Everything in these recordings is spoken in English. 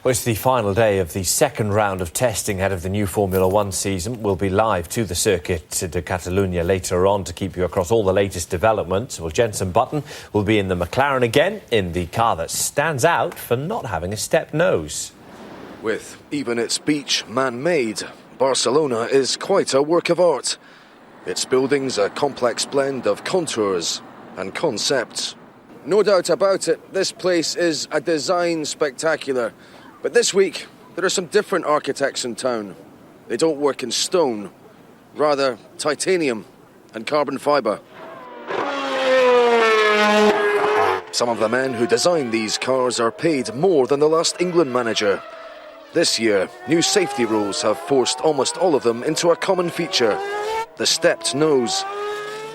Well, it's the final day of the second round of testing ahead of the new Formula One season. We'll be live to the Circuit de Catalunya later on to keep you across all the latest developments. Well, Jenson Button will be in the McLaren again, in the car that stands out for not having a step nose. With even its beach man-made, Barcelona is quite a work of art. Its buildings a complex blend of contours and concepts. No doubt about it, this place is a design spectacular. But this week, there are some different architects in town. They don't work in stone, rather titanium and carbon fibre. Some of the men who designed these cars are paid more than the last England manager. This year, new safety rules have forced almost all of them into a common feature, the stepped nose.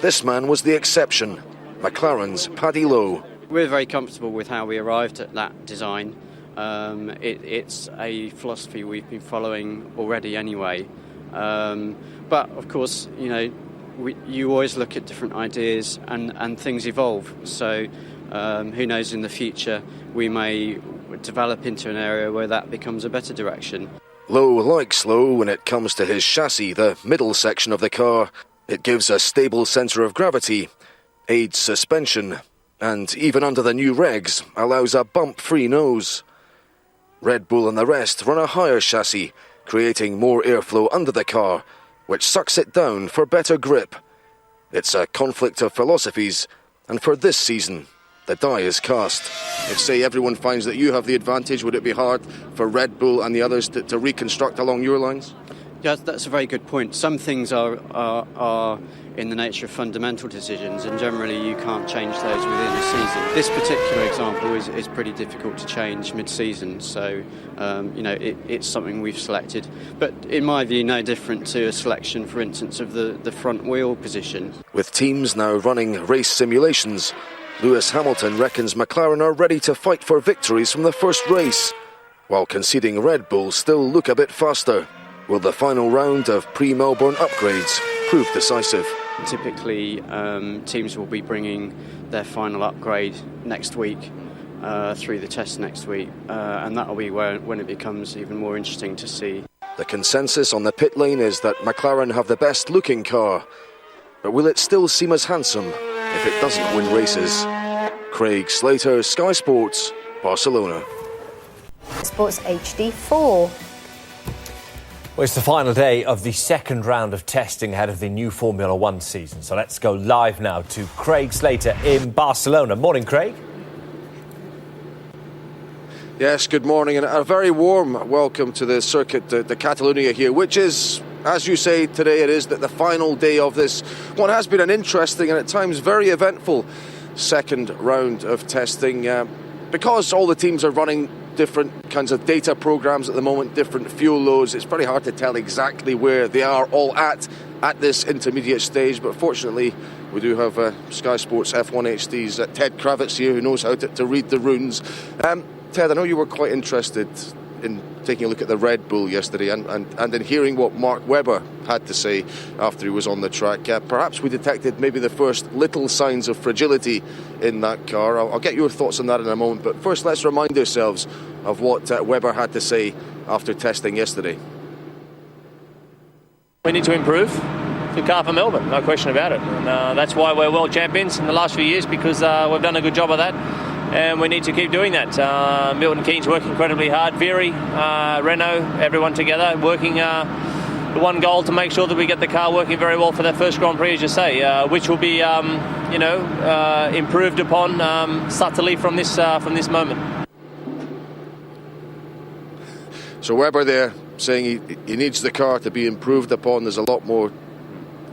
This man was the exception, McLaren's Paddy Lowe. We're very comfortable with how we arrived at that design. It's a philosophy we've been following already anyway. But of course, you always look at different ideas and things evolve. So who knows, in the future we may develop into an area where that becomes a better direction. Lowe likes Lowe when it comes to his chassis, the middle section of the car. It gives a stable centre of gravity, aids suspension, and even under the new regs allows a bump-free nose. Red Bull and the rest run a higher chassis, creating more airflow under the car, which sucks it down for better grip. It's a conflict of philosophies, and for this season, the die is cast. If, say, everyone finds that you have the advantage, would it be hard for Red Bull and the others to reconstruct along your lines? Yeah, that's a very good point. Some things are in the nature of fundamental decisions, and generally you can't change those within a season. This particular example is pretty difficult to change mid-season, so it's something we've selected. But in my view, no different to a selection, for instance, of the front wheel position. With teams now running race simulations, Lewis Hamilton reckons McLaren are ready to fight for victories from the first race, while conceding Red Bull still look a bit faster. Will the final round of pre-Melbourne upgrades prove decisive? Typically, teams will be bringing their final upgrade next week, through the test next week, and that'll be when it becomes even more interesting to see. The consensus on the pit lane is that McLaren have the best looking car, but will it still seem as handsome if it doesn't win races? Craig Slater, Sky Sports, Barcelona. Sports HD 4. Well, it's the final day of the second round of testing ahead of the new Formula One season. So let's go live now to Craig Slater in Barcelona. Morning, Craig. Yes, good morning, and a very warm welcome to the Circuit de Catalunya here, which is, as you say, today it is the final day of this, what has been an interesting and at times very eventful second round of testing. Because all the teams are running different kinds of data programs at the moment, different fuel loads, it's very hard to tell exactly where they are all at this intermediate stage. But fortunately, we do have Sky Sports F1 HD's Ted Kravitz here, who knows how to read the runes. Ted, I know you were quite interested in taking a look at the Red Bull yesterday and in hearing what Mark Webber had to say after he was on the track. Perhaps we detected maybe the first little signs of fragility in that car. I'll get your thoughts on that in a moment, but first let's remind ourselves of what Webber had to say after testing yesterday. We need to improve the car for Melbourne, no question about it. And that's why we're world champions in the last few years, because we've done a good job of that. And we need to keep doing that. Milton Keynes working incredibly hard. Vieri, Renault, everyone together working the one goal to make sure that we get the car working very well for that first Grand Prix, as you say, which will be, improved upon subtly from this moment. So Webber there saying he needs the car to be improved upon. There's a lot more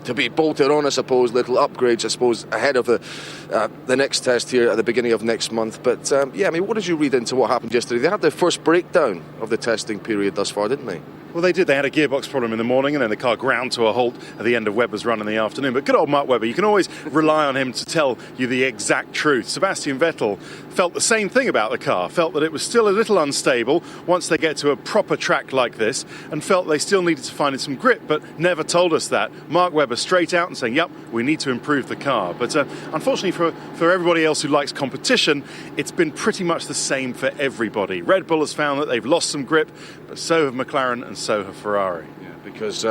to be bolted on, I suppose, little upgrades, I suppose, ahead of the next test here at the beginning of next month. But, what did you read into what happened yesterday? They had their first breakdown of the testing period thus far, didn't they? Well, they did. They had a gearbox problem in the morning, and then the car ground to a halt at the end of Webber's run in the afternoon. But good old Mark Webber, you can always rely on him to tell you the exact truth. Sebastian Vettel felt the same thing about the car, felt that it was still a little unstable once they get to a proper track like this, and felt they still needed to find some grip, but never told us that. Mark Webber straight out and saying, yep, we need to improve the car. But unfortunately for everybody else who likes competition, it's been pretty much the same for everybody. Red Bull has found that they've lost some grip, but so have McLaren and so have Ferrari. Yeah, because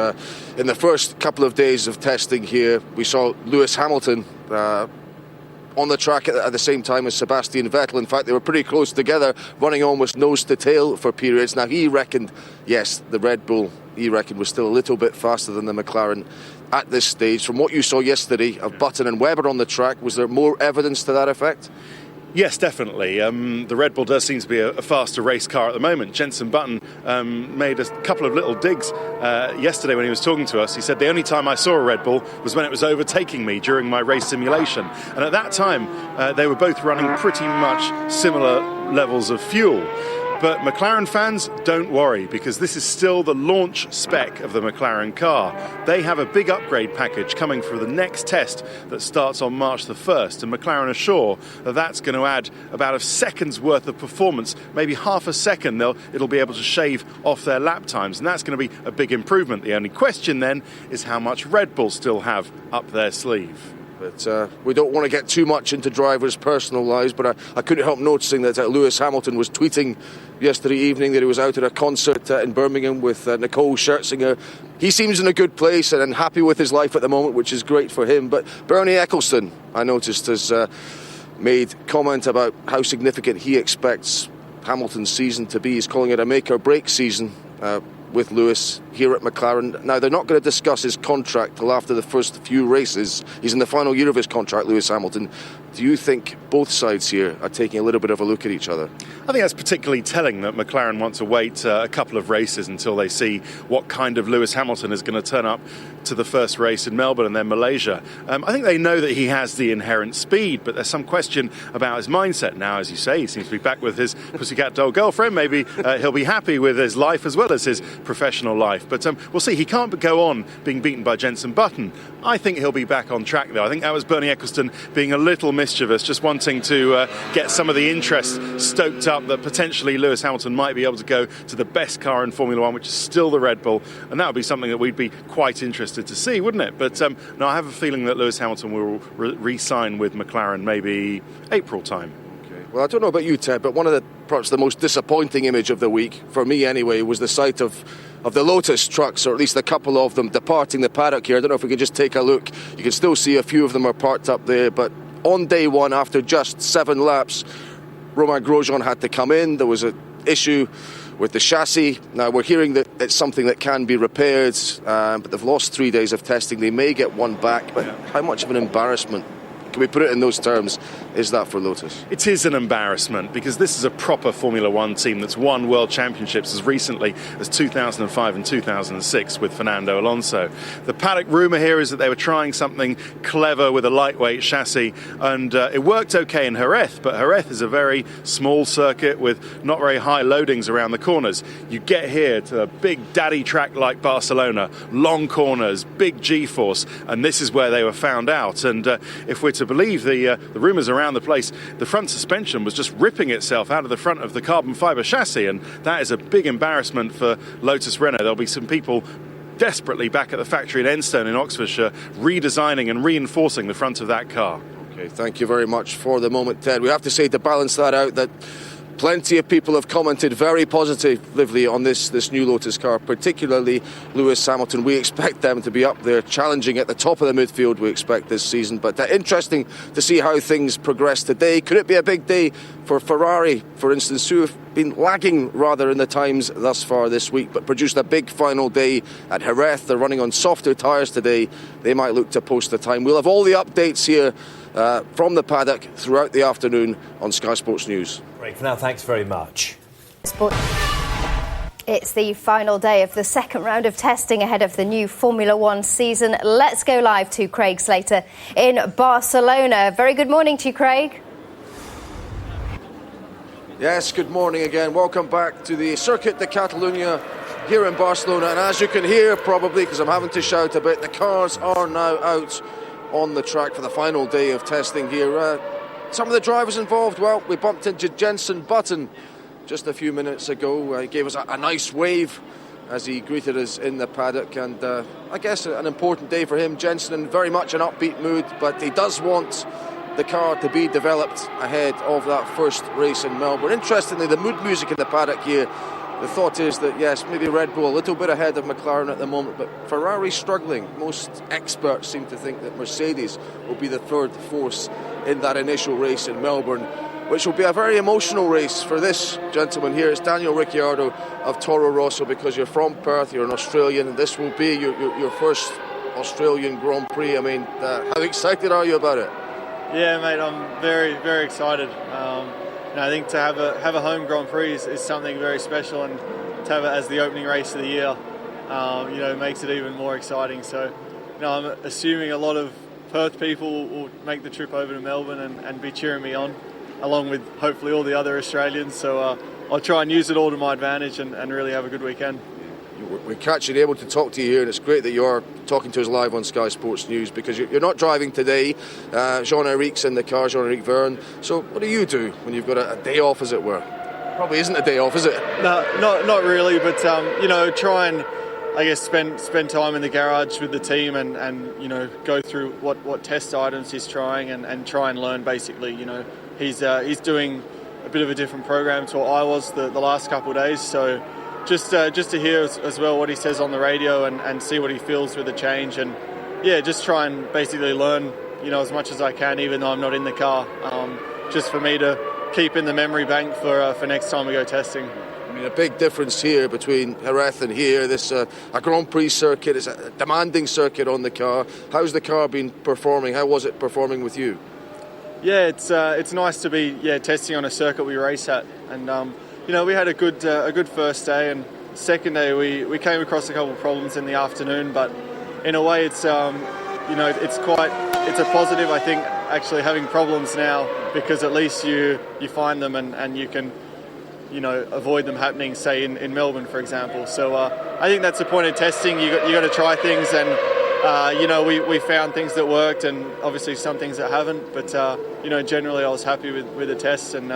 in the first couple of days of testing here, we saw Lewis Hamilton on the track at the same time as Sebastian Vettel. In fact, they were pretty close together, running almost nose to tail for periods. Now, he reckoned, yes, the Red Bull, he reckoned, was still a little bit faster than the McLaren at this stage. From what you saw yesterday of Button and Webber on the track, was there more evidence to that effect? Yes, definitely. The Red Bull does seem to be a faster race car at the moment. Jenson Button made a couple of little digs yesterday when he was talking to us. He said, the only time I saw a Red Bull was when it was overtaking me during my race simulation. And at that time, they were both running pretty much similar levels of fuel. But McLaren fans, don't worry, because this is still the launch spec of the McLaren car. They have a big upgrade package coming for the next test that starts on March the 1st, and McLaren are sure that that's going to add about a second's worth of performance, maybe half a second. It'll be able to shave off their lap times, and that's going to be a big improvement. The only question then is how much Red Bull still have up their sleeve. But we don't want to get too much into drivers' personal lives, but I couldn't help noticing that Lewis Hamilton was tweeting yesterday evening that he was out at a concert in Birmingham with Nicole Scherzinger. He seems in a good place and happy with his life at the moment, which is great for him. But Bernie Ecclestone, I noticed, has made comment about how significant he expects Hamilton's season to be. He's calling it a make-or-break season with Lewis here at McLaren. Now, they're not going to discuss his contract till after the first few races. He's in the final year of his contract, Lewis Hamilton. Do you think both sides here are taking a little bit of a look at each other? I think that's particularly telling that McLaren want to wait a couple of races until they see what kind of Lewis Hamilton is going to turn up to the first race in Melbourne and then Malaysia. I think they know that he has the inherent speed, but there's some question about his mindset. Now, as you say, he seems to be back with his pussycat doll girlfriend. Maybe he'll be happy with his life as well as his professional life. But we'll see. He can't go on being beaten by Jenson Button. I think he'll be back on track, though. I think that was Bernie Ecclestone being a little mischievous, just wanting to get some of the interest stoked up that potentially Lewis Hamilton might be able to go to the best car in Formula One, which is still the Red Bull, and that would be something that we'd be quite interested to see, wouldn't it? But no, I have a feeling that Lewis Hamilton will re-sign with McLaren maybe April time. Well, I don't know about you, Ted, but one of perhaps the most disappointing image of the week, for me anyway, was the sight of the Lotus trucks, or at least a couple of them, departing the paddock here. I don't know if we could just take a look. You can still see a few of them are parked up there, but on day one, after just 7 laps, Romain Grosjean had to come in. There was an issue with the chassis. Now, we're hearing that it's something that can be repaired, but they've lost 3 days of testing. They may get one back, but how much of an embarrassment, can we put it in those terms, is that for Lotus? It is an embarrassment, because this is a proper Formula One team that's won world championships as recently as 2005 and 2006 with Fernando Alonso. The paddock rumour here is that they were trying something clever with a lightweight chassis, and it worked okay in Jerez, but Jerez is a very small circuit with not very high loadings around the corners. You get here to a big daddy track like Barcelona, long corners, big G-force, and this is where they were found out. And if we're to believe the rumours around the place, the front suspension was just ripping itself out of the front of the carbon fibre chassis, and that is a big embarrassment for Lotus Renault. There'll be some people desperately back at the factory in Enstone in Oxfordshire redesigning and reinforcing the front of that car. Okay, thank you very much for the moment, Ted. We have to say, to balance that out, that plenty of people have commented very positively on this new Lotus car, particularly Lewis Hamilton. We expect them to be up there challenging at the top of the midfield, we expect, this season. But interesting to see how things progress today. Could it be a big day for Ferrari, for instance, who have been lagging rather in the times thus far this week, but produced a big final day at Jerez? They're running on softer tyres today. They might look to post the time. We'll have all the updates here from the paddock throughout the afternoon on Sky Sports News. Great. For now, thanks very much. It's the final day of the second round of testing ahead of the new Formula One season. Let's go live to Craig Slater in Barcelona. Very good morning to you, Craig. Yes, good morning again. Welcome back to the Circuit de Catalunya here in Barcelona, and as you can hear probably, because I'm having to shout a bit, the cars are now out on the track for the final day of testing here. Some of the drivers involved, well, we bumped into Jenson Button just a few minutes ago. He gave us a nice wave as he greeted us in the paddock, and I guess an important day for him. Jenson in very much an upbeat mood, but he does want the car to be developed ahead of that first race in Melbourne. Interestingly, the mood music in the paddock here, the thought is that yes, maybe Red Bull a little bit ahead of McLaren at the moment, but Ferrari struggling. Most experts seem to think that Mercedes will be the third force in that initial race in Melbourne, which will be a very emotional race for this gentleman here. It's Daniel Ricciardo of Toro Rosso, because you're from Perth, you're an Australian, and this will be your first Australian Grand Prix. I mean, how excited are you about it? Yeah, mate, I'm very, very excited. I think to have a home Grand Prix is something very special, and to have it as the opening race of the year, makes it even more exciting. So, I'm assuming a lot of Perth people will make the trip over to Melbourne and be cheering me on, along with hopefully all the other Australians. So I'll try and use it all to my advantage and really have a good weekend. We're catching able to talk to you here, and it's great that you're talking to us live on Sky Sports News, because you're not driving today. Jean-Eric's in the car, Jean-Eric Verne. So what do you do when you've got a day off, as it were? Probably isn't a day off, is it? No, not really, but try and, I guess, spend time in the garage with the team and go through what test items he's trying and try and learn. Basically, he's doing a bit of a different program to what I was the last couple of days, so just to hear as well what he says on the radio and see what he feels with the change, and just try and basically learn as much as I can, even though I'm not in the car, just for me to keep in the memory bank for next time we go testing. I mean, a big difference here between Jerez and here. This a Grand Prix circuit is a demanding circuit on the car. How's the car been performing? How was it performing with you? Yeah, it's nice to be testing on a circuit we race at, and we had a good first day, and second day we came across a couple of problems in the afternoon, but in a way it's it's a positive, I think, actually having problems now, because at least you find them and you can avoid them happening, say in Melbourne, for example. So I think that's the point of testing. You got to try things, and we found things that worked, and obviously some things that haven't. But generally I was happy with the tests, and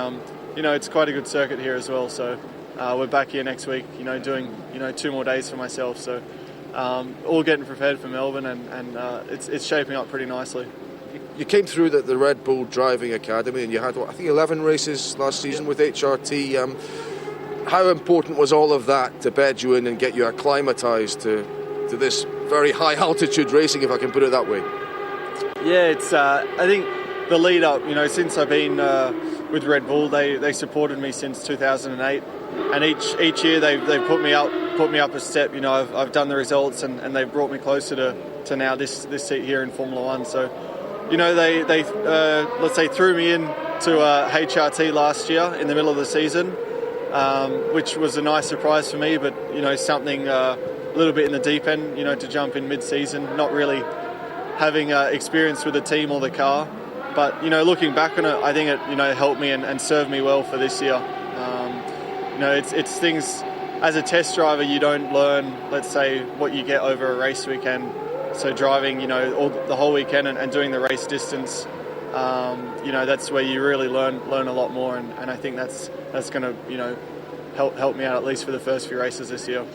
it's quite a good circuit here as well. So we're back here next week, doing 2 more days for myself. So all getting prepared for Melbourne, and it's shaping up pretty nicely. You came through the Red Bull Driving Academy, and you had, I think, 11 races last season with HRT. How important was all of that to bed you in and get you acclimatised to this very high altitude racing, if I can put it that way? Yeah, it's I think the lead up, since I've been with Red Bull, they supported me since 2008, and each year they've put me up a step. I've done the results, and they've brought me closer to now this seat here in Formula One. So they let's say threw me in to HRT last year in the middle of the season, which was a nice surprise for me, but something a little bit in the deep end, to jump in mid-season, not really having experience with the team or the car. But looking back on it, I think it helped me and served me well for this year. It's things, as a test driver, you don't learn, let's say, what you get over a race weekend. So driving, the whole weekend and doing the race distance, that's where you really learn a lot more, and I think that's going to help me out, at least for the first few races this year. I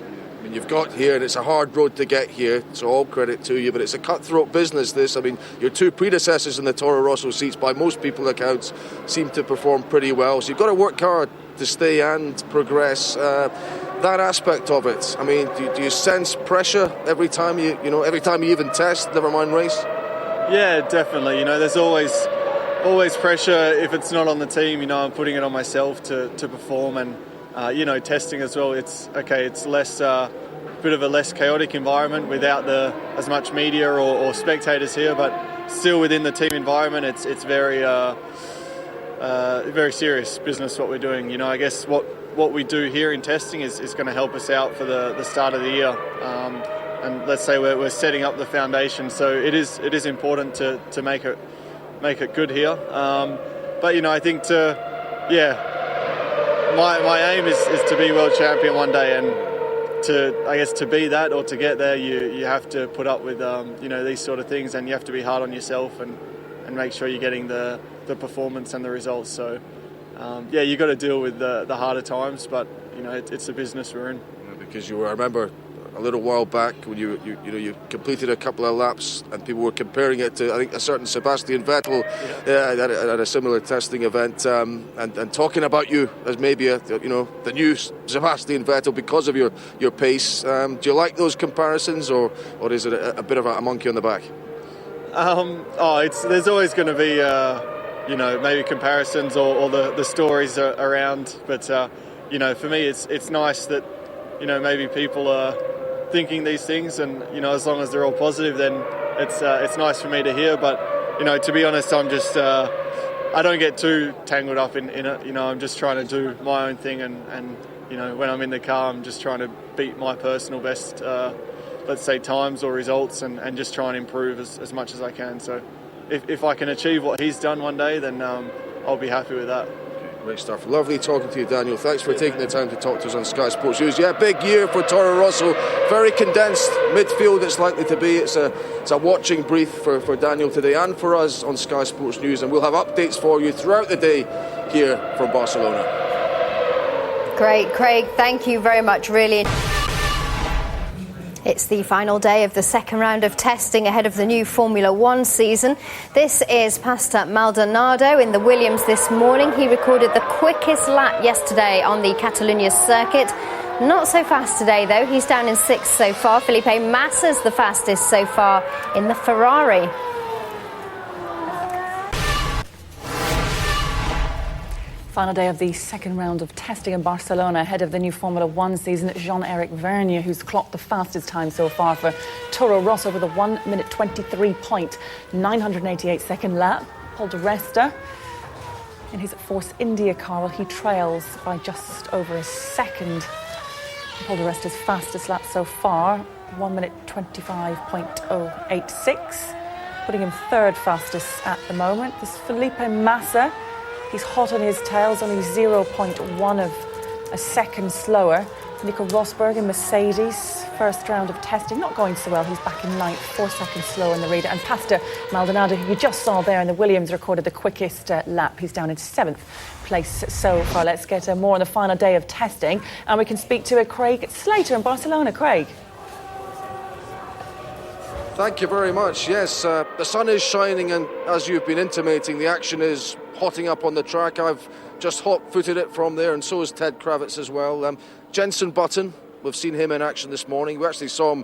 mean, you've got here, and it's a hard road to get here, so all credit to you, but it's a cutthroat business, this. I mean, your 2 predecessors in the Toro Rosso seats, by most people's accounts, seem to perform pretty well, so you've got to work hard to stay and progress. That aspect of it, I mean, do you sense pressure every time you even test, never mind race? Yeah, definitely. There's always pressure if it's not on the team. I'm putting it on myself to perform, and testing as well. It's less bit of a less chaotic environment without as much media or spectators here, but still within the team environment, it's very very serious business what we're doing. I guess what we do here in testing is going to help us out for the start of the year, and let's say we're setting up the foundation, so it is important to make it good here, but I think my aim is to be world champion one day, and to be that or to get there, you have to put up with these sort of things, and you have to be hard on yourself and make sure you're getting the performance and the results. So you got to deal with the harder times, but it's the business we're in. Because I remember a little while back when you completed a couple of laps and people were comparing it to, I think, a certain Sebastian Vettel at a similar testing event, and talking about you as maybe the new Sebastian Vettel because of your pace. Do you like those comparisons, or is it a bit of a monkey on the back? There's always going to be maybe comparisons or the stories around, but for me it's nice that maybe people are thinking these things, and as long as they're all positive, then it's nice for me to hear. But to be honest, I'm just I don't get too tangled up in it. I'm just trying to do my own thing, and when I'm in the car, I'm just trying to beat my personal best, let's say times or results, and just try and improve as much as I can. So if I can achieve what he's done one day, then I'll be happy with that. Great stuff. Lovely talking to you, Daniel. Thanks for taking the time to talk to us on Sky Sports News. Yeah, big year for Toro Rosso. Very condensed midfield it's likely to be. It's a watching brief for Daniel today and for us on Sky Sports News, and we'll have updates for you throughout the day here from Barcelona. Great, Craig. Thank you very much. Really. It's the final day of the second round of testing ahead of the new Formula One season. This is Pastor Maldonado in the Williams this morning. He recorded the quickest lap yesterday on the Catalunya circuit. Not so fast today, though. He's down in sixth so far. Felipe Massa's the fastest so far in the Ferrari. Final day of the second round of testing in Barcelona ahead of the new Formula One season. Jean-Eric Vergne, who's clocked the fastest time so far for Toro Rosso with a 1 minute 23.988 second lap. Paul di Resta in his Force India car, well, he trails by just over a second. Paul di Resta's fastest lap so far, 1 minute 25.086, putting him third fastest at the moment. This Felipe Massa. He's hot on his tails, only 0.1 of a second slower. Nico Rosberg in Mercedes, first round of testing, not going so well. He's back in ninth, 4 seconds slower in the reader. And Pastor Maldonado, who you just saw there in the Williams, recorded the quickest lap. He's down in seventh place so far. Let's get more on the final day of testing. And we can speak to Craig Slater in Barcelona. Craig. Thank you very much. Yes, the sun is shining, and as you've been intimating, the action is hotting up on the track. I've just hot-footed it from there, and so is Ted Kravitz as well. Jenson Button, we've seen him in action this morning. We actually saw him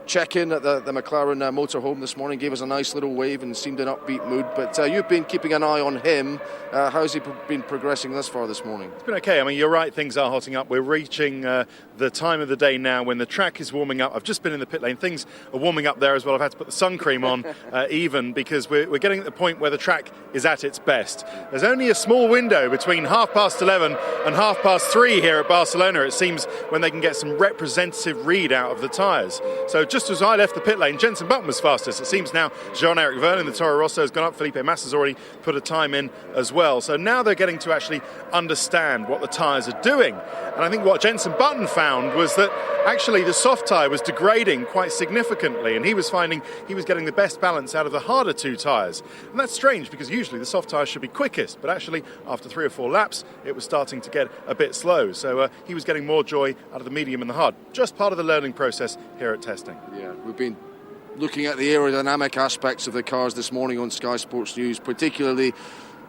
check in at the McLaren motorhome this morning, gave us a nice little wave and seemed in upbeat mood. But you've been keeping an eye on him. How's he been progressing thus far this morning? It's been okay. I mean, you're right, things are hotting up. We're reaching the time of the day now when the track is warming up. I've just been in the pit lane. Things are warming up there as well. I've had to put the sun cream on even because we're getting at the point where the track is at its best. There's only a small window between 11:30 and 3:30 here at Barcelona, it seems, when they can get some representative read out of the tyres. So just as I left the pit lane, Jenson Button was fastest. It seems now Jean-Eric Vergne in the Toro Rosso has gone up. Felipe Massa's already put a time in as well. So now they're getting to actually understand what the tyres are doing. And I think what Jenson Button found was that actually the soft tyre was degrading quite significantly, and he was finding he was getting the best balance out of the harder two tyres. And that's strange because usually the soft tyre should be quickest, but actually after 3 or 4 laps it was starting to get a bit slow. So he was getting more joy out of the medium and the hard. Just part of the learning process here at testing. Yeah, we've been looking at the aerodynamic aspects of the cars this morning on Sky Sports News, particularly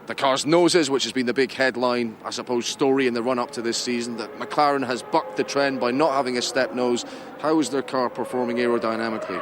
the car's noses, which has been the big headline, I suppose, story in the run-up to this season, that McLaren has bucked the trend by not having a step nose. How is their car performing aerodynamically?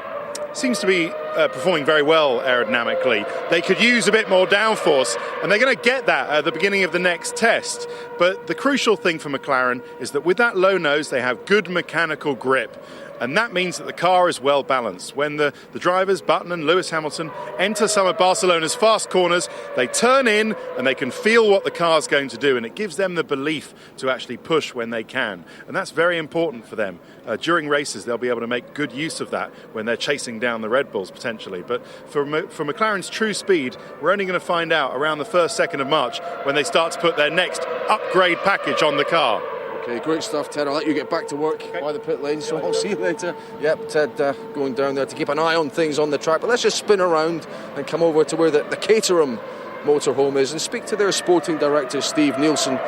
Seems to be performing very well aerodynamically. They could use a bit more downforce, and they're going to get that at the beginning of the next test. But the crucial thing for McLaren is that with that low nose, they have good mechanical grip. And that means that the car is well balanced. When the drivers, Button and Lewis Hamilton, enter some of Barcelona's fast corners, they turn in and they can feel what the car's going to do, and it gives them the belief to actually push when they can. And that's very important for them. During races, they'll be able to make good use of that when they're chasing down the Red Bulls, potentially. But for McLaren's true speed, we're only going to find out around the 1st, 2nd of March when they start to put their next upgrade package on the car. Okay, great stuff, Ted. I'll let you get back to work by the pit lane, so I'll see you later. Yep, Ted going down there to keep an eye on things on the track. But let's just spin around and come over to where the Caterham motorhome is and speak to their sporting director, Steve Nielsen.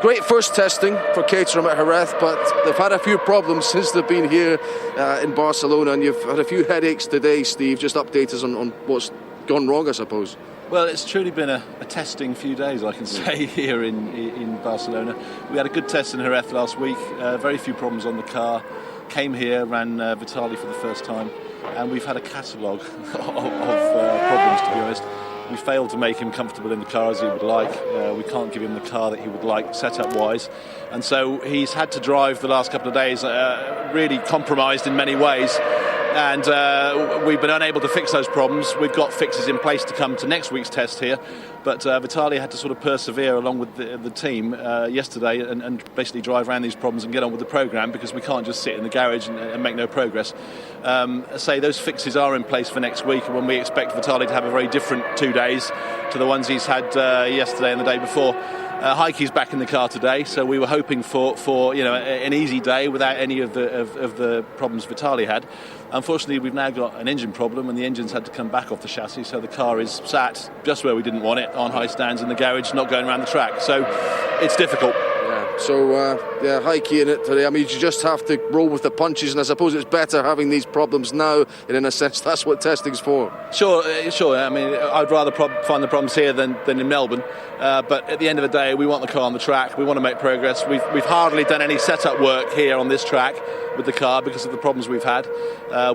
Great first testing for Caterham at Jerez, but they've had a few problems since they've been here in Barcelona, and you've had a few headaches today, Steve. Just update us on what's gone wrong, I suppose. Well, it's truly been a testing few days, I can say, here in Barcelona. We had a good test in Jerez last week, very few problems on the car. Came here, ran Vitali for the first time, and we've had a catalogue of problems, to be honest. We failed to make him comfortable in the car as he would like. We can't give him the car that he would like setup-wise. And so he's had to drive the last couple of days really compromised in many ways. And we've been unable to fix those problems. We've got fixes in place to come to next week's test here. But Vitali had to sort of persevere along with the team yesterday and basically drive around these problems and get on with the programme, because we can't just sit in the garage and make no progress. Say those fixes are in place for next week, when we expect Vitali to have a very different 2 days to the ones he's had yesterday and the day before. Heike's back in the car today, so we were hoping for an easy day without any of the problems Vitali had. Unfortunately, we've now got an engine problem, and the engine's had to come back off the chassis, so the car is sat just where we didn't want it, on high stands in the garage, not going around the track. So it's difficult. So, Heike in it today. I mean, you just have to roll with the punches, and I suppose it's better having these problems now, and in a sense, that's what testing's for. Sure. I mean, I'd rather find the problems here than in Melbourne. But at the end of the day, we want the car on the track. We want to make progress. We've hardly done any setup work here on this track with the car because of the problems we've had.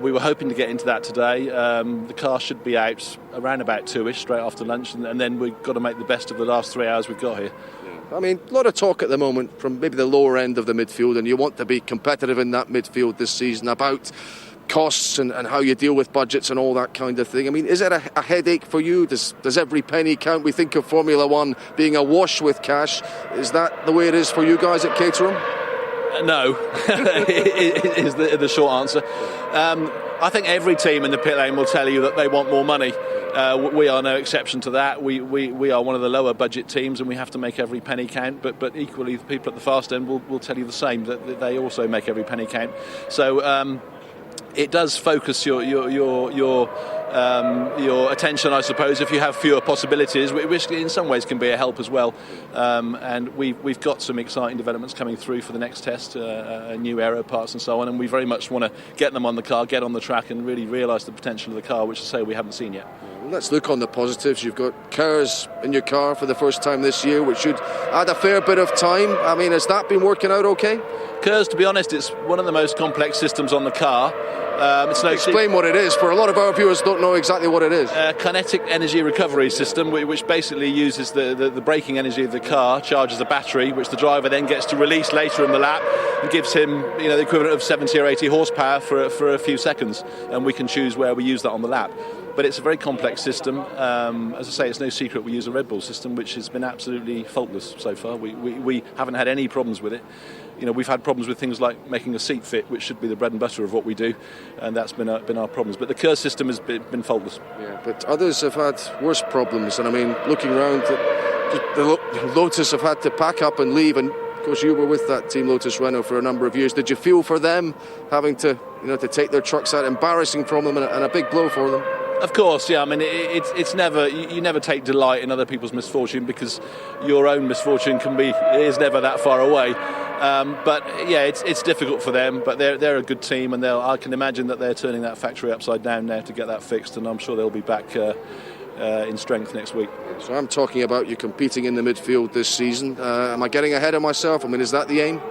We were hoping to get into that today. The car should be out around about 2ish, straight after lunch, and then we've got to make the best of the last 3 hours we've got here. I mean, a lot of talk at the moment from maybe the lower end of the midfield, and you want to be competitive in that midfield this season, about costs and how you deal with budgets and all that kind of thing. I mean, is it a headache for you? Does every penny count? We think of Formula One being awash with cash. Is that the way it is for you guys at Caterham? No, is the short answer. I think every team in the pit lane will tell you that they want more money. We are no exception to that. We are one of the lower budget teams, and we have to make every penny count. But equally, the people at the fast end will tell you the same, that they also make every penny count. So it does focus your attention, I suppose, if you have fewer possibilities, which in some ways can be a help as well. And we've got some exciting developments coming through for the next test, new aero parts and so on, and we very much want to get them on the car, get on the track, and really realise the potential of the car, which, I say, we haven't seen yet. Well, let's look on the positives. You've got Kerrs in your car for the first time this year, which should add a fair bit of time. I mean, has that been working out okay? Kerrs, to be honest, it's one of the most complex systems on the car. Explain what it is, for a lot of our viewers don't know exactly what it is. Kinetic energy recovery system, which basically uses the braking energy of the car, charges a battery, which the driver then gets to release later in the lap, and gives him the equivalent of 70 or 80 horsepower for a few seconds, and we can choose where we use that on the lap. But it's a very complex system. As I say, it's no secret we use a Red Bull system, which has been absolutely faultless so far. We haven't had any problems with it. We've had problems with things like making a seat fit, which should be the bread and butter of what we do, and that's been our problems. But the Kerrs system has been faultless. Yeah, but others have had worse problems, and I mean, looking around, the Lotus have had to pack up and leave, and of course you were with that team, Lotus Renault, for a number of years. Did you feel for them having to take their trucks out? Embarrassing from them and a big blow for them. Of course, yeah. I mean, it's never, you never take delight in other people's misfortune, because your own misfortune is never that far away. But yeah, it's difficult for them. But they're a good team, and I can imagine that they're turning that factory upside down now to get that fixed, and I'm sure they'll be back in strength next week. So I'm talking about you competing in the midfield this season. Am I getting ahead of myself? I mean, is that the aim?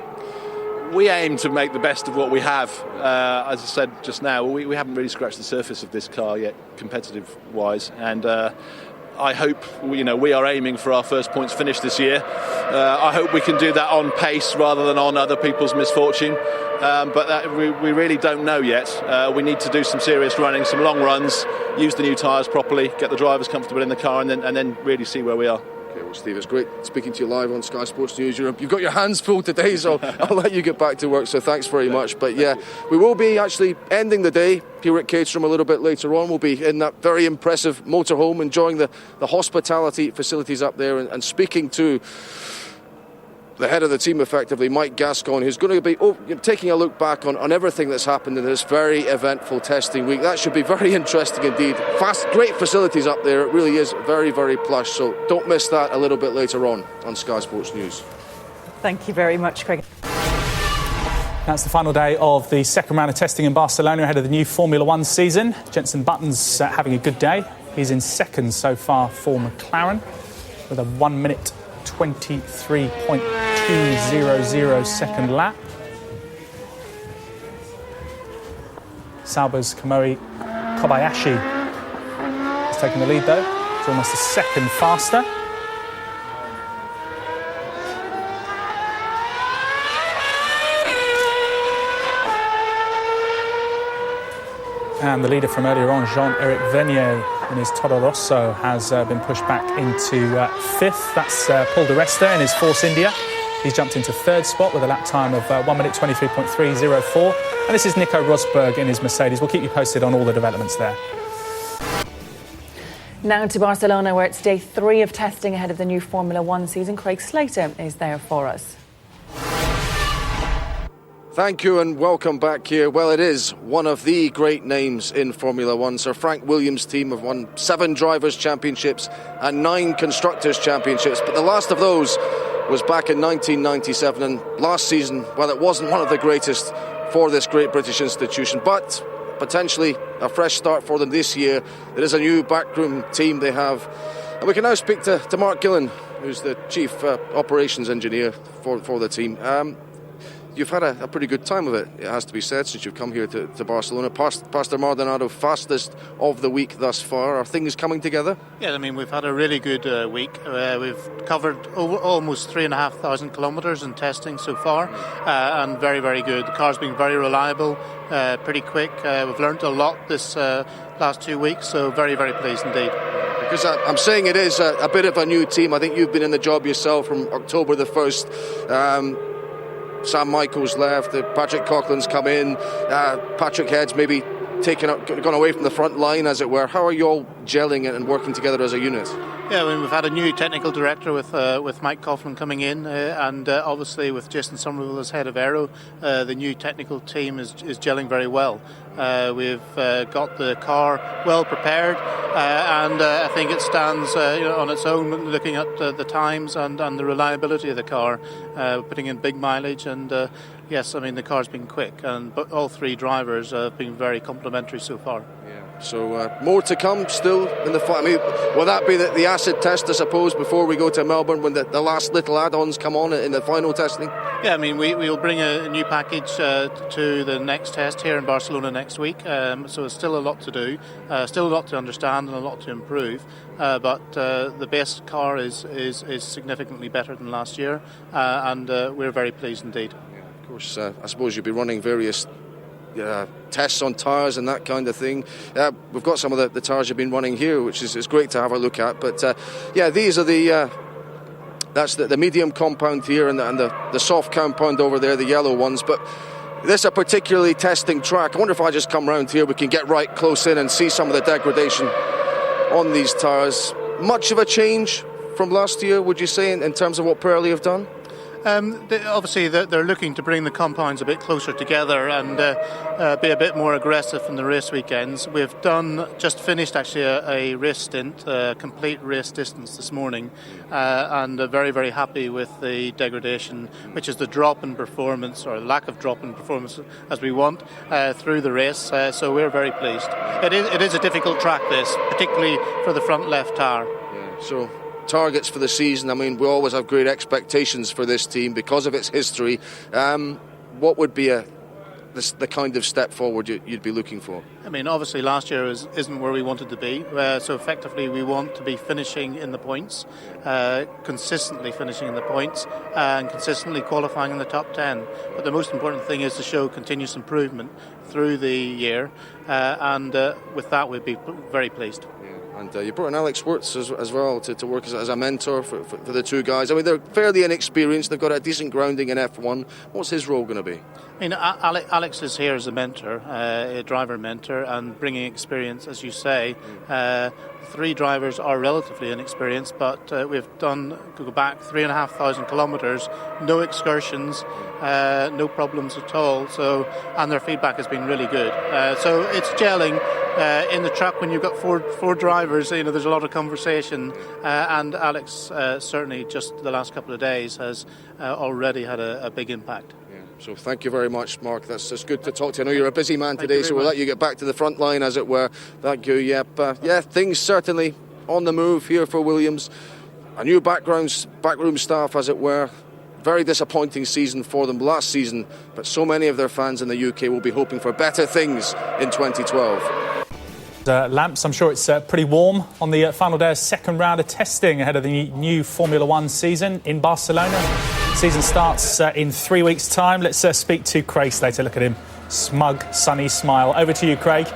We aim to make the best of what we have. As I said just now, we haven't really scratched the surface of this car yet, competitive-wise, and I hope we are aiming for our first points finish this year. I hope we can do that on pace rather than on other people's misfortune. But that we really don't know yet. We need to do some serious running, some long runs, use the new tyres properly, get the drivers comfortable in the car, and then really see where we are. Okay, well, Steve, it's great speaking to you live on Sky Sports News Europe. You've got your hands full today, so I'll let you get back to work, so thanks very much. But yeah, we will be actually ending the day here at Caterham a little bit later on. We'll be in that very impressive motorhome, enjoying the hospitality facilities up there, and speaking to the head of the team, effectively, Mike Gascoigne, who's going to be taking a look back on everything that's happened in this very eventful testing week. That should be very interesting indeed. Great facilities up there. It really is very, very plush. So don't miss that a little bit later on Sky Sports News. Thank you very much, Craig. That's the final day of the second round of testing in Barcelona ahead of the new Formula One season. Jenson Button's having a good day. He's in second so far for McLaren with a 1 minute 23.200 second lap. Sauber's Kamui Kobayashi is taking the lead though. It's almost a second faster. And the leader from earlier on, Jean-Eric Vernier, in his Toro Rosso, has been pushed back into fifth. That's Paul Di Resta in his Force India. He's jumped into third spot with a lap time of 1 minute 23.304. And this is Nico Rosberg in his Mercedes. We'll keep you posted on all the developments there. Now to Barcelona, where it's day 3 of testing ahead of the new Formula One season. Craig Slater is there for us. Thank you and welcome back here. Well, it is one of the great names in Formula One. Sir Frank Williams' team have won 7 Drivers' Championships and 9 Constructors' Championships. But the last of those was back in 1997. And last season, well, it wasn't one of the greatest for this great British institution. But potentially a fresh start for them this year. It is a new backroom team they have. And we can now speak to Mark Gillen, who's the Chief Operations Engineer for the team. You've had a pretty good time of it, it has to be said, since you've come here to Barcelona. Pastor Maldonado, fastest of the week thus far. Are things coming together? Yeah, I mean, we've had a really good week. We've covered almost 3,500 kilometres in testing so far, and very, very good. The car's been very reliable, pretty quick. We've learned a lot this last 2 weeks, so very, very pleased indeed. Because I'm saying it is a bit of a new team. I think you've been in the job yourself from October the 1st. Sam Michaels left, Patrick Coughlin's come in, Patrick Head's maybe gone away from the front line, as it were. How are you all gelling and working together as a unit? Yeah, I mean, we've had a new technical director with Mike Coughlin coming in, and obviously with Jason Somerville as head of Aero, the new technical team is gelling very well. We've got the car well prepared, and I think it stands on its own, looking at the times and the reliability of the car, putting in big mileage, and yes, I mean, the car's been quick, but all 3 drivers have been very complimentary so far. Yeah. So more to come still in the fight. I mean, will that be the acid test, I suppose, before we go to Melbourne, when the last little add-ons come on in the final testing? Yeah, I mean, we'll bring a new package to the next test here in Barcelona next week. So it's still a lot to do, still a lot to understand and a lot to improve. But the base car is significantly better than last year, and we're very pleased indeed. Yeah, of course, I suppose you'll be running various tests on tyres and that kind of thing. We've got some of the tyres you've been running here, which is great to have a look at. But these are that's the medium compound here and the soft compound over there, the yellow ones. But this is a particularly testing track. I wonder if I just come round here, we can get right close in and see some of the degradation on these tyres. Much of a change from last year, would you say, in terms of what Pirelli have done? Obviously, they're looking to bring the compounds a bit closer together and be a bit more aggressive in the race weekends. We've just finished actually a race stint, a complete race distance this morning, and very, very happy with the degradation, which is the drop in performance, or lack of drop in performance as we want, through the race. So we're very pleased. It is a difficult track, this, particularly for the front left tyre. Yeah, so targets for the season, I mean, we always have great expectations for this team because of its history. What would be the kind of step forward you'd be looking for? I mean, obviously last year isn't where we wanted to be, so effectively we want to be finishing in the points, consistently finishing in the points, and consistently qualifying in the top 10. But the most important thing is to show continuous improvement through the year, and with that we'd be very pleased. Yeah. And you brought in Alex Wirtz as well to work as a mentor for the two guys. I mean, they're fairly inexperienced. They've got a decent grounding in F1. What's his role going to be? I mean, Alex is here as a mentor, a driver mentor, and bringing experience, as you say. 3 drivers are relatively inexperienced, but we've go back 3,500 kilometres, no excursions, no problems at all. So, and their feedback has been really good. So it's gelling in the truck when you've got four drivers. There's a lot of conversation, and Alex certainly just the last couple of days has already had a big impact. So thank you very much, Mark. That's good to talk to you. I know you're a busy man today, so we'll let you get back to the front line, as it were. Thank you. Things certainly on the move here for Williams. A new backroom staff, as it were. Very disappointing season for them last season, but so many of their fans in the UK will be hoping for better things in 2012. Lamps, I'm sure it's pretty warm on the final day of second round of testing ahead of the new Formula One season in Barcelona. Season starts in 3 weeks' time. Let's speak to Craig Slater. Look at him, smug, sunny smile. Over to you, Craig.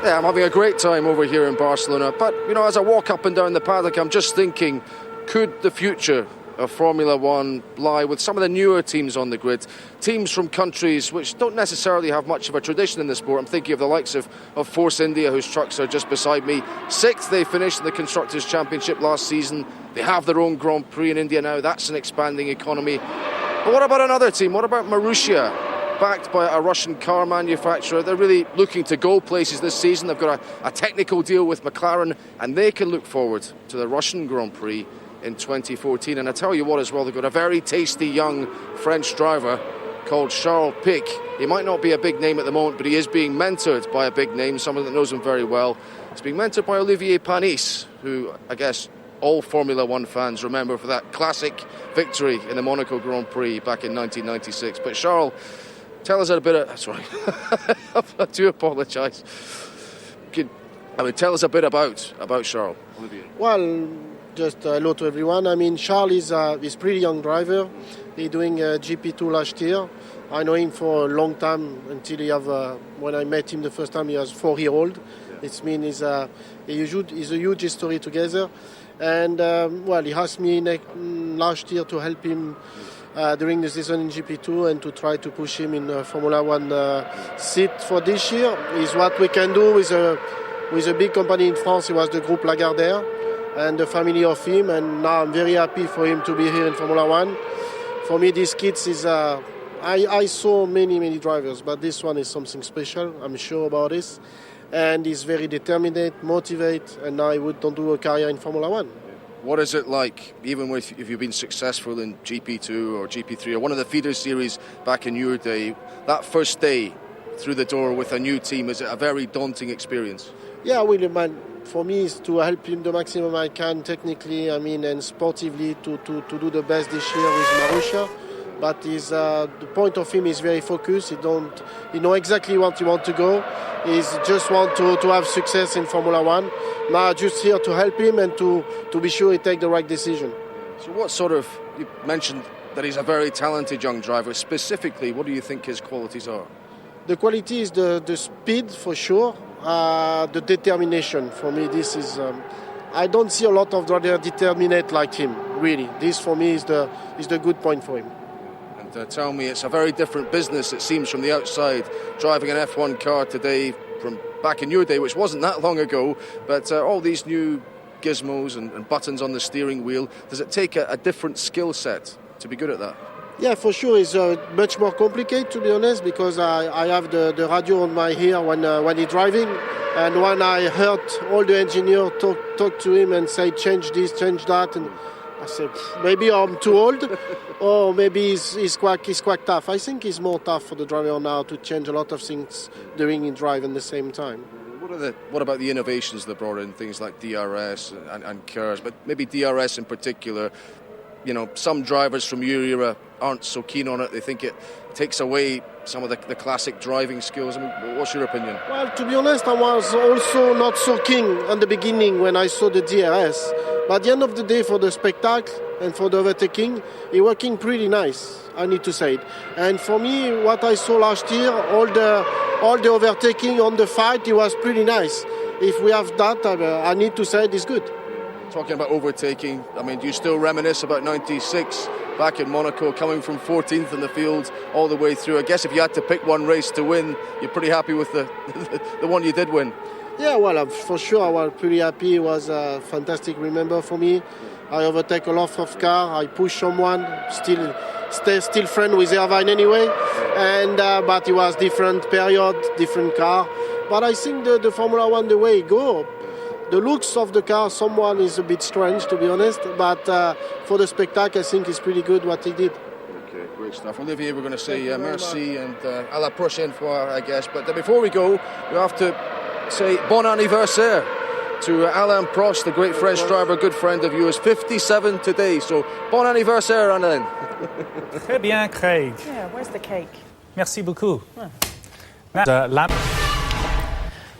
Yeah, I'm having a great time over here in Barcelona. But, as I walk up and down the paddock, I'm just thinking, could the future of Formula One lie with some of the newer teams on the grid? Teams from countries which don't necessarily have much of a tradition in the sport. I'm thinking of the likes of Force India, whose trucks are just beside me. 6th, they finished in the Constructors' Championship last season. They have their own Grand Prix in India now. That's an expanding economy. But what about another team? What about Marussia, backed by a Russian car manufacturer? They're really looking to go places this season. They've got a technical deal with McLaren, and they can look forward to the Russian Grand Prix in 2014. And I tell you what as well, they've got a very tasty young French driver called Charles Pic. He might not be a big name at the moment, but he is being mentored by a big name, someone that knows him very well. He's being mentored by Olivier Panis, who I guess all Formula One fans remember for that classic victory in the Monaco Grand Prix back in 1996. But Charles, tell us a bit of... Sorry, I do apologise. Tell us a bit about Charles, Olivier. Well, just hello to everyone. I mean, Charles is a pretty young driver. He's doing GP2 last year. I know him for a long time until when I met him the first time, he was 4-year-old. Yeah. It means he's a huge history together. And, he asked me last year to help him during the season in GP2 and to try to push him in Formula One seat for this year. Is what we can do with a big company in France. He was the Groupe Lagardère and the family of him, and now I'm very happy for him to be here in Formula One. For me, this kid is... I saw many drivers, but this one is something special, I'm sure about this. And he's very determined, motivated, and now he would do a career in Formula One. What is it like, even if you've been successful in GP2 or GP3 or one of the feeder series back in your day, that first day through the door with a new team, is it a very daunting experience? Yeah, really, man. For me, is to help him the maximum I can technically, and sportively to do the best this year with Marussia. But the point of him is very focused. He know exactly what he wants to go. He's just want to have success in Formula One. Now just here to help him and to be sure he take the right decision. So you mentioned that he's a very talented young driver. Specifically, what do you think his qualities are? The quality is the speed for sure. The determination. For me, this is... I don't see a lot of drivers determined like him, really. This for me is the good point for him. Tell me, it's a very different business, it seems, from the outside, driving an F1 car today from back in your day, which wasn't that long ago, but all these new gizmos and buttons on the steering wheel, does it take a different skill set to be good at that? Yeah, for sure. It's much more complicated, to be honest, because I have the radio on my ear when he's driving, and when I heard all the engineers talk to him and say, change this, change that, and I said, maybe I'm too old, or maybe he's quite tough. I think it's more tough for the driver now to change a lot of things during his drive at the same time. What about the innovations they brought in, things like DRS and cars, but maybe DRS in particular? Some drivers from your era aren't so keen on it. They think it takes away some of the classic driving skills. What's your opinion? Well, to be honest, I was also not so keen at the beginning when I saw the DRS. But at the end of the day, for the spectacle, and for the overtaking, he's working pretty nice, I need to say it. And for me, what I saw last year, all the overtaking on the fight, it was pretty nice. If we have that, I need to say it's good. Talking about overtaking, I mean, do you still reminisce about 96 back in Monaco, coming from 14th in the field all the way through? I guess if you had to pick one race to win, you're pretty happy with the one you did win. Yeah, well, for sure, I was pretty happy. It was a fantastic remember for me. I overtake a lot of car. I push someone, still friend with Irvine anyway. And but it was different period, different car. But I think the Formula One, the way it go, the looks of the car, someone is a bit strange, to be honest. But for the spectacle, I think it's pretty good what he did. Okay, great stuff. Olivier, we're going to say merci and à la prochaine fois, I guess. But before we go, we have to say bon anniversaire to Alain Prost, the great French driver, good friend of yours, 57 today. So bon anniversaire, Alain. Très bien, Craig. Yeah, where's the cake? Merci beaucoup.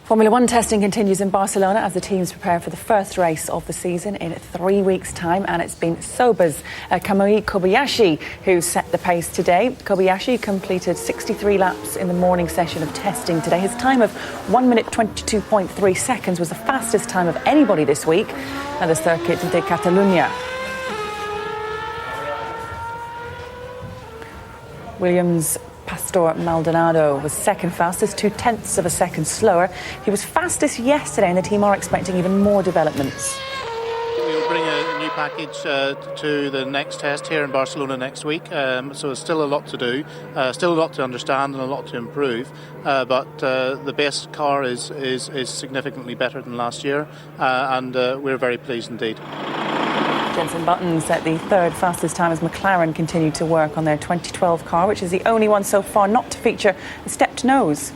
Formula One testing continues in Barcelona as the teams prepare for the first race of the season in 3 weeks' time, and it's been Sauber's Kamui Kobayashi who set the pace today. Kobayashi completed 63 laps in the morning session of testing today. His time of 1 minute 22.3 seconds was the fastest time of anybody this week at the Circuit de Catalunya. Williams' Pastor Maldonado was second fastest, 0.2 of a second slower. He was fastest yesterday, and the team are expecting even more developments. We'll bring a new package to the next test here in Barcelona next week. So there's still a lot to do, still a lot to understand and a lot to improve. But the best car is significantly better than last year, and we're very pleased indeed. Jenson Button set the third fastest time as McLaren continued to work on their 2012 car, which is the only one so far not to feature a stepped nose.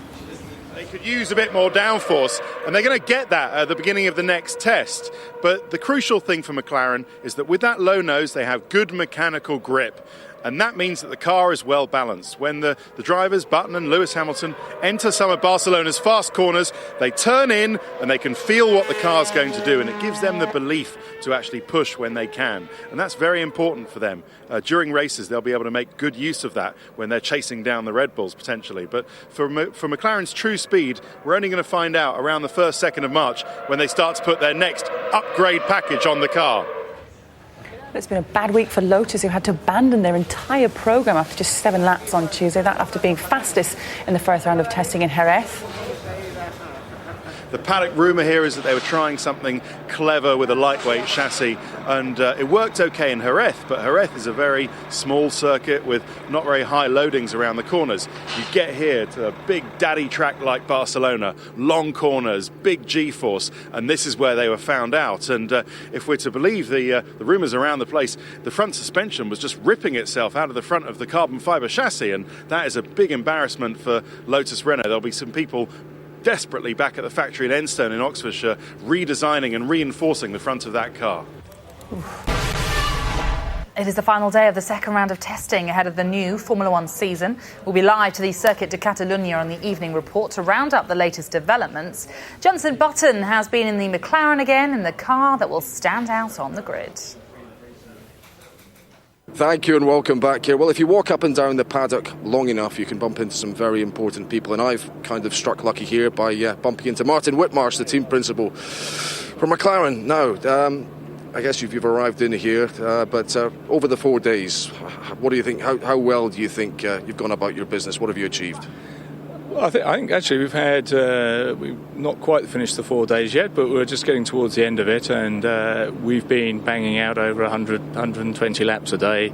They could use a bit more downforce, and they're going to get that at the beginning of the next test. But the crucial thing for McLaren is that with that low nose, they have good mechanical grip. And that means that the car is well balanced. When the drivers, Button and Lewis Hamilton, enter some of Barcelona's fast corners, they turn in and they can feel what the car's going to do, and it gives them the belief to actually push when they can. And that's very important for them. During races, they'll be able to make good use of that when they're chasing down the Red Bulls, potentially. But for McLaren's true speed, we're only going to find out around the 1st, 2nd of March when they start to put their next upgrade package on the car. It's been a bad week for Lotus, who had to abandon their entire programme after just 7 laps on Tuesday. That after being fastest in the first round of testing in Jerez. The paddock rumour here is that they were trying something clever with a lightweight chassis, and it worked okay in Jerez, but Jerez is a very small circuit with not very high loadings around the corners. You get here to a big daddy track like Barcelona, long corners, big G-force, and this is where they were found out. And if we're to believe the rumours around the place, the front suspension was just ripping itself out of the front of the carbon fibre chassis, and that is a big embarrassment for Lotus Renault. There'll be some people desperately back at the factory in Enstone in Oxfordshire, redesigning and reinforcing the front of that car. It is the final day of the second round of testing ahead of the new Formula One season. We'll be live to the Circuit de Catalunya on the evening report to round up the latest developments. Jenson Button has been in the McLaren again, in the car that will stand out on the grid. Thank you and welcome back here. Well, if you walk up and down the paddock long enough, you can bump into some very important people, and I've kind of struck lucky here by bumping into Martin Whitmarsh, the team principal for McLaren. Now, I guess you've arrived in here, but over the 4 days, what do you think? How well do you think you've gone about your business? What have you achieved? Well, I think actually we've not quite finished the 4 days yet, but we're just getting towards the end of it, and we've been banging out over 120 laps a day.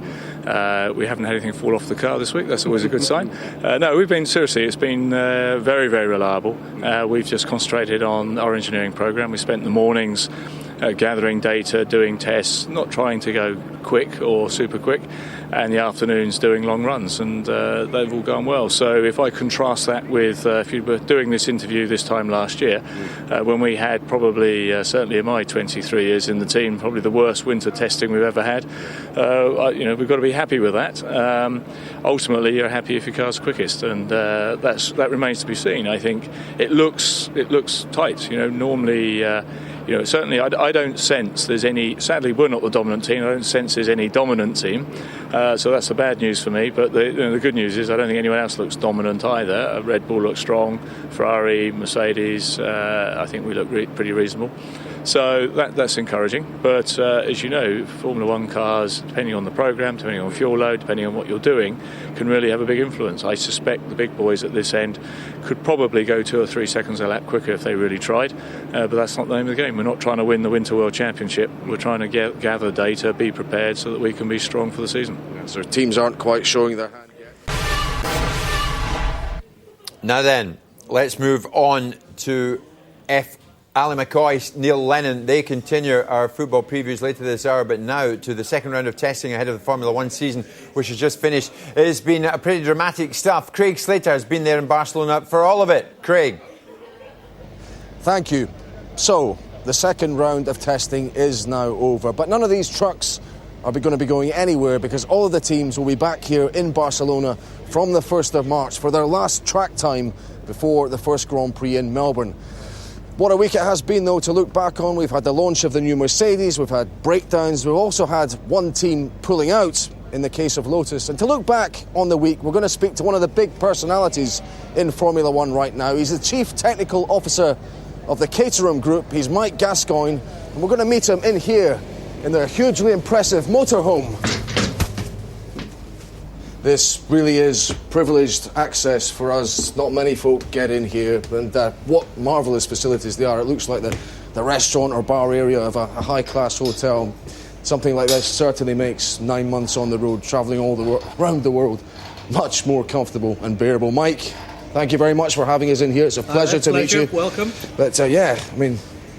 We haven't had anything fall off the car this week. That's always a good sign. No, we've been, seriously, it's been very, very reliable. We've just concentrated on our engineering program. We spent the mornings gathering data, doing tests, not trying to go quick or super quick, and the afternoons doing long runs, and they've all gone well. So if I contrast that with if you were doing this interview this time last year, when we had probably, certainly in my 23 years in the team, probably the worst winter testing we've ever had, we've got to be happy with that. Ultimately, you're happy if your car's quickest, and that remains to be seen. I think it looks tight. Normally certainly I don't sense there's any. Sadly, we're not the dominant team. I don't sense there's any dominant team. So that's the bad news for me. But the good news is I don't think anyone else looks dominant either. Red Bull looks strong. Ferrari, Mercedes, I think we look pretty reasonable. So that's encouraging. But as you know, Formula One cars, depending on the programme, depending on fuel load, depending on what you're doing, can really have a big influence. I suspect the big boys at this end could probably go 2 or 3 seconds a lap quicker if they really tried. But that's not the name of the game. We're not trying to win the Winter World Championship. We're trying to gather data, be prepared so that we can be strong for the season. So teams aren't quite showing their hand yet. Now then, let's move on to Ali McCoy, Neil Lennon. They continue our football previews later this hour, but now to the second round of testing ahead of the Formula One season, which has just finished. It's been a pretty dramatic stuff. Craig Slater has been there in Barcelona for all of it. Craig. Thank you. So, the second round of testing is now over, but none of these trucks are going to be going anywhere because all of the teams will be back here in Barcelona from the 1st of March for their last track time before the first Grand Prix in Melbourne. What a week it has been, though, to look back on. We've had the launch of the new Mercedes, we've had breakdowns, we've also had one team pulling out in the case of Lotus. And to look back on the week, we're going to speak to one of the big personalities in Formula One right now. He's the Chief Technical Officer of the Caterham Group. He's Mike Gascoigne, and we're going to meet him in here in their hugely impressive motorhome. This really is privileged access for us. Not many folk get in here, and what marvellous facilities they are. It looks like the restaurant or bar area of a high-class hotel. Something like this certainly makes 9 months on the road, travelling around the world, much more comfortable and bearable. Mike, thank you very much for having us in here. It's a pleasure to meet you. Welcome. But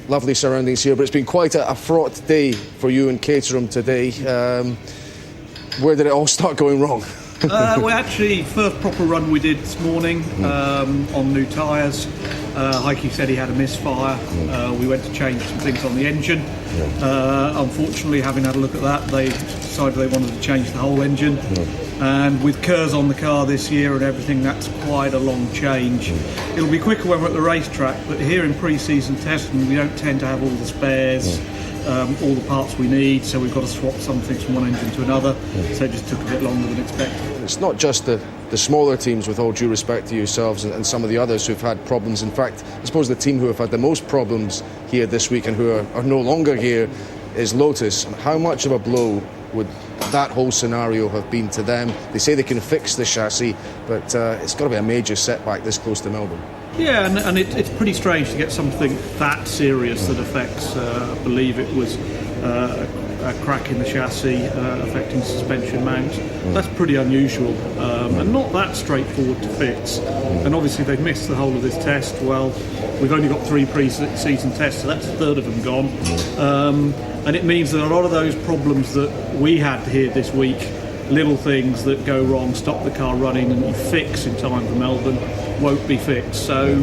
lovely surroundings here, but it's been quite a fraught day for you and Caterham today. Where did it all start going wrong? Well, actually, first proper run we did this morning on new tyres. Heike said he had a misfire. We went to change some things on the engine. Unfortunately, having had a look at that, they decided they wanted to change the whole engine. And with KERS on the car this year and everything, that's quite a long change. It'll be quicker when we're at the racetrack, but here in pre-season testing, we don't tend to have all the spares. All the parts we need, so we've got to swap some things from one engine to another, so it just took a bit longer than expected. It's not just the smaller teams, with all due respect to yourselves and some of the others who've had problems. In fact, I suppose the team who have had the most problems here this week and who are no longer here is Lotus. How much of a blow would that whole scenario have been to them? They say they can fix the chassis, but it's got to be a major setback this close to Melbourne. Yeah, and it's pretty strange to get something that serious that affects, I believe it was a crack in the chassis affecting suspension mount. That's pretty unusual and not that straightforward to fix. And obviously they've missed the whole of this test. Well, we've only got 3 pre-season tests, so that's a third of them gone. And it means that a lot of those problems that we had here this week, little things that go wrong, stop the car running and you fix in time for Melbourne, won't be fixed. So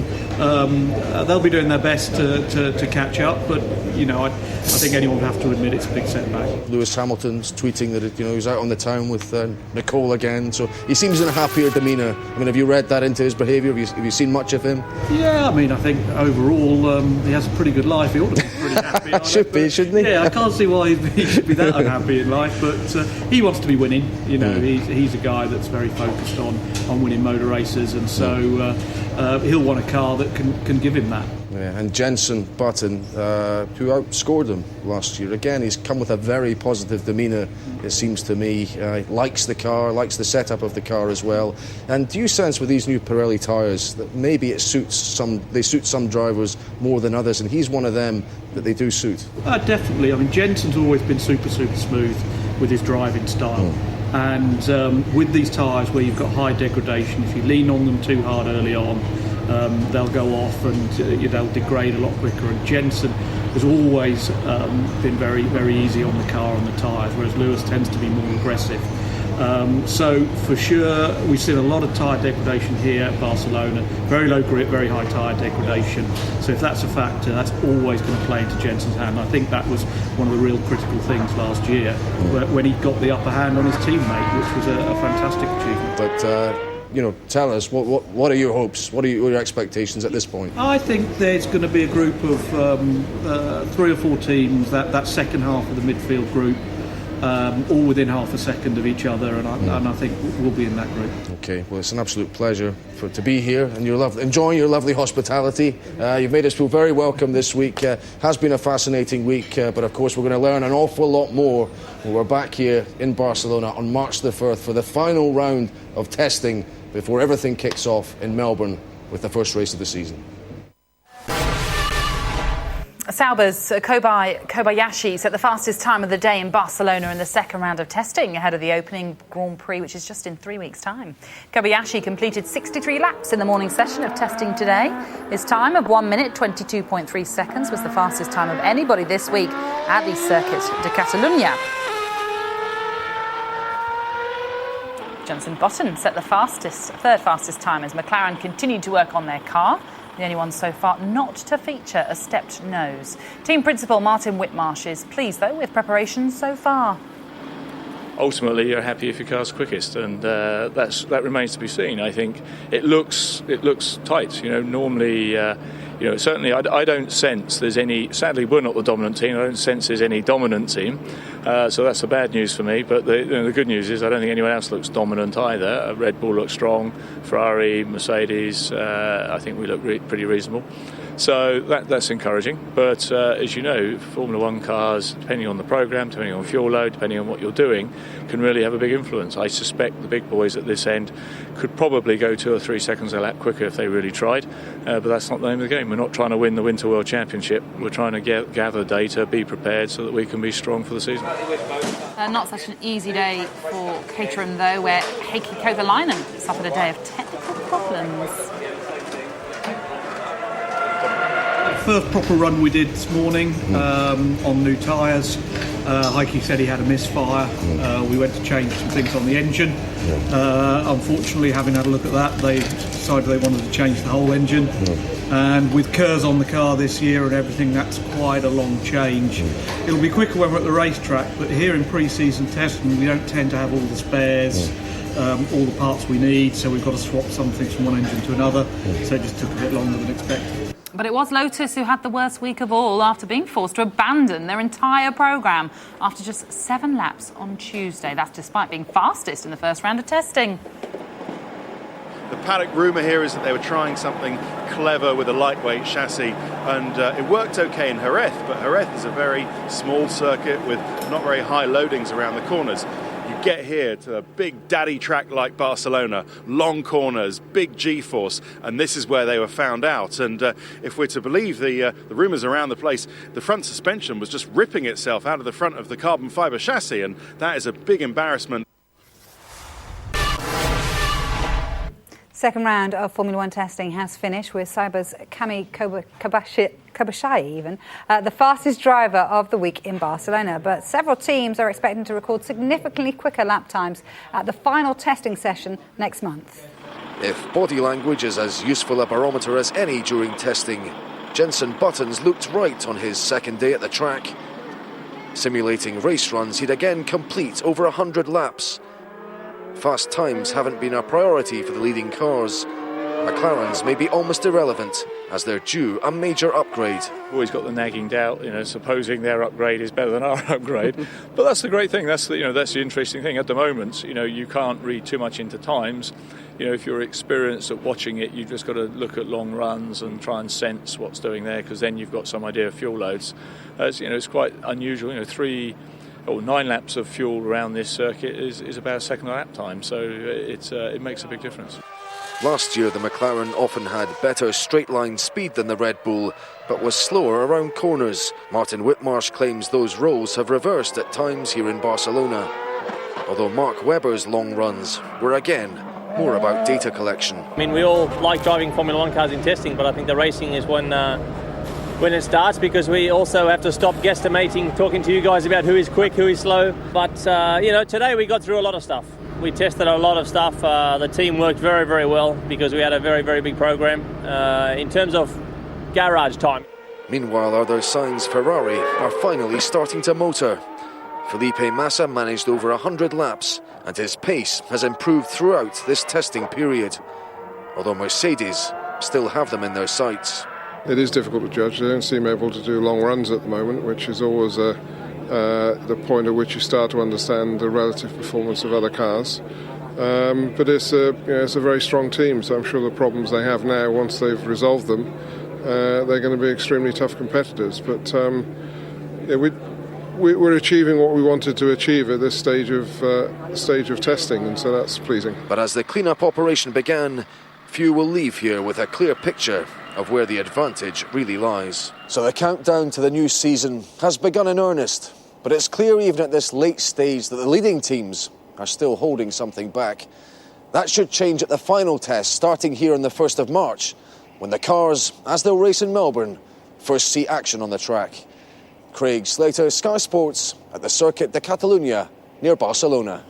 they'll be doing their best to catch up, but I think anyone would have to admit it's a big setback. Lewis Hamilton's tweeting that he's out on the town with Nicole again, so he seems in a happier demeanour. Have you read that into his behaviour? Have you seen much of him? Yeah, I think overall he has a pretty good life. He ought to be pretty happy. Shouldn't he? Yeah, I can't see why he should be that unhappy in life, but he wants to be winning. He's a guy that's very focused on winning motor races, and so he'll want a car that can give him that. Yeah, and Jenson Button, who outscored him last year, again, he's come with a very positive demeanour, it seems to me. Likes the car, likes the setup of the car as well. And do you sense with these new Pirelli tyres that maybe they suit some drivers more than others, and he's one of them that they do suit? Definitely. Jenson's always been super smooth with his driving style. And with these tyres where you've got high degradation, if you lean on them too hard early on, they'll go off and they'll degrade a lot quicker. And Jenson has always been very, very easy on the car and the tyres, whereas Lewis tends to be more aggressive. So for sure, we've seen a lot of tyre degradation here at Barcelona. Very low grip, very high tyre degradation. So if that's a factor, that's always going to play into Jenson's hand. I think that was one of the real critical things last year when he got the upper hand on his teammate, which was a fantastic achievement. But tell us what are your hopes? What are your expectations at this point? I think there's going to be a group of 3 or 4 teams, that second half of the midfield group, all within half a second of each other, and I think we'll be in that group. Okay, well, it's an absolute pleasure to be here, and enjoying your lovely hospitality. You've made us feel very welcome this week. Has been a fascinating week, but of course we're going to learn an awful lot more when we're back here in Barcelona on March the 1st for the final round of testing before everything kicks off in Melbourne with the first race of the season. Sauber's Kobayashi set the fastest time of the day in Barcelona in the second round of testing ahead of the opening Grand Prix, which is just in 3 weeks' time. Kobayashi completed 63 laps in the morning session of testing today. His time of 1 minute 22.3 seconds was the fastest time of anybody this week at the Circuit de Catalunya. Jenson Button set the third fastest time as McLaren continued to work on their car. The only one so far not to feature a stepped nose. Team principal Martin Whitmarsh is pleased, though, with preparations so far. Ultimately, you're happy if your car's quickest, and that remains to be seen. I think it looks tight. Normally, certainly I don't sense there's any. Sadly, we're not the dominant team. I don't sense there's any dominant team. So that's the bad news for me. But the good news is I don't think anyone else looks dominant either. Red Bull looks strong. Ferrari, Mercedes, I think we look pretty reasonable. So that's encouraging. But as you know, Formula One cars, depending on the programme, depending on fuel load, depending on what you're doing, can really have a big influence. I suspect the big boys at this end could probably go 2 or 3 seconds a lap quicker if they really tried. But that's not the name of the game. We're not trying to win the Winter World Championship. We're trying to gather data, be prepared so that we can be strong for the season. Not such an easy day for Caterham, though, where Heikki Kovalainen suffered a day of technical problems. First proper run we did this morning on new tyres. Heikki said he had a misfire. We went to change some things on the engine. Unfortunately, having had a look at that, they decided they wanted to change the whole engine. And with KERS on the car this year and everything, that's quite a long change. It'll be quicker when we're at the racetrack, but here in pre-season testing, we don't tend to have all the spares, all the parts we need, so we've got to swap some things from one engine to another. So it just took a bit longer than expected. But it was Lotus who had the worst week of all after being forced to abandon their entire programme after just 7 laps on Tuesday. That's despite being fastest in the first round of testing. The paddock rumour here is that they were trying something clever with a lightweight chassis, and it worked okay in Jerez, but Jerez is a very small circuit with not very high loadings around the corners. You get here to a big daddy track like Barcelona, long corners, big G-force, and this is where they were found out. And if we're to believe the rumours around the place, the front suspension was just ripping itself out of the front of the carbon fibre chassis, and that is a big embarrassment. Second round of Formula One testing has finished with Sauber's Kami Kobayashi, the fastest driver of the week in Barcelona. But several teams are expecting to record significantly quicker lap times at the final testing session next month. If body language is as useful a barometer as any during testing, Jenson Button's looked right on his second day at the track. Simulating race runs, he'd again complete over 100 laps. Fast times haven't been a priority for the leading cars. McLaren's may be almost irrelevant as they're due a major upgrade. Always got the nagging doubt, supposing their upgrade is better than our upgrade. But that's the great thing. That's the interesting thing. At the moment, you can't read too much into times. If you're experienced at watching it, you've just got to look at long runs and try and sense what's doing there, because then you've got some idea of fuel loads. It's quite unusual. 9 laps of fuel around this circuit is about a second a lap time, so it makes a big difference. Last year, the McLaren often had better straight-line speed than the Red Bull, but was slower around corners. Martin Whitmarsh claims those roles have reversed at times here in Barcelona. Although Mark Webber's long runs were again more about data collection. I mean, we all like driving Formula One cars in testing, but I think the racing is when it starts, because we also have to stop guesstimating, talking to you guys about who is quick, who is slow. But, today we got through a lot of stuff. We tested a lot of stuff. The team worked very, very well because we had a very, very big program in terms of garage time. Meanwhile, are there signs Ferrari are finally starting to motor? Felipe Massa managed over 100 laps, and his pace has improved throughout this testing period, although Mercedes still have them in their sights. It is difficult to judge. They don't seem able to do long runs at the moment, which is always the point at which you start to understand the relative performance of other cars. But it's a very strong team, so I'm sure the problems they have now, once they've resolved them, they're going to be extremely tough competitors. But we're achieving what we wanted to achieve at this stage of testing, and so that's pleasing. But as the clean-up operation began, few will leave here with a clear picture of where the advantage really lies. So the countdown to the new season has begun in earnest, but it's clear even at this late stage that the leading teams are still holding something back. That should change at the final test starting here on the 1st of March, when the cars, as they'll race in Melbourne, first see action on the track. Craig Slater, Sky Sports, at the Circuit de Catalunya near Barcelona.